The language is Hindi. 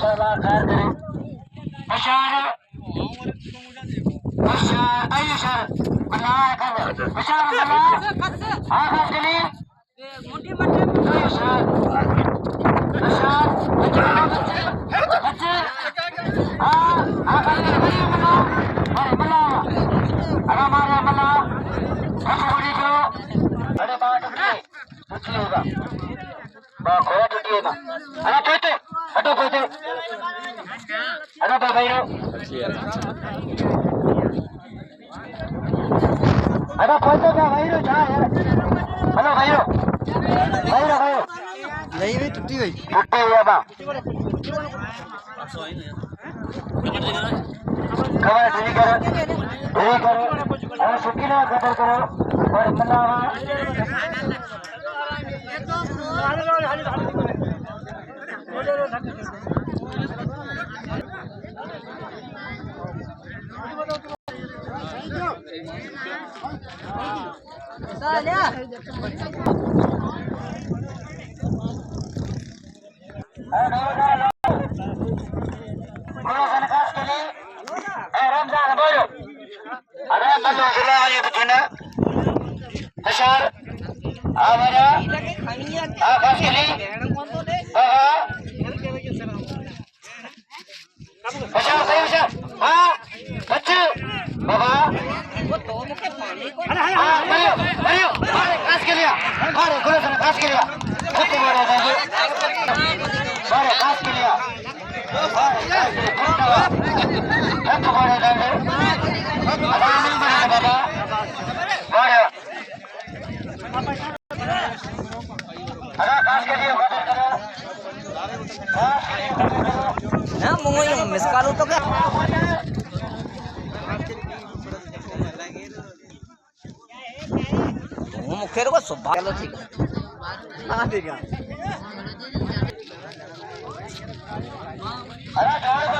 ताला खैर करे अशार अशार अयशार बना कर अशार बना आखिर के लिए अयशार अशार बच्चे हाँ आखिर के लिए बना अरे बना अरे हमारे बना रसगुल्ले जो अरे बात कुछ होगा खोया टूटिएगा अरे कोई हटो कोई अरे भाई अरे कोई तो क्या भाई रो जा यार हेलो भाई नहीं भी टूटी हुई है बा खबर ठीक करो और सुखी ना कदर करो और मनावा रमजान बोलो अरे मल्लो गुलाम ये बचना हशार आवारा आकाश के लिए हशार सही हशार हाँ बच्चे बाबा हाँ मरियो मरियो मारे काश के लिया मारे गुलाम से काश के लिया खुद मारे जाएंगे मारे काश के लिया मारे जाएंगे अरे नहीं मारे बाबा मारे अरे काश के लिए मदद करो ना मुंगो ये मिस करो तो क्या वो मुखेर को सुबह चलो ठीक है अरे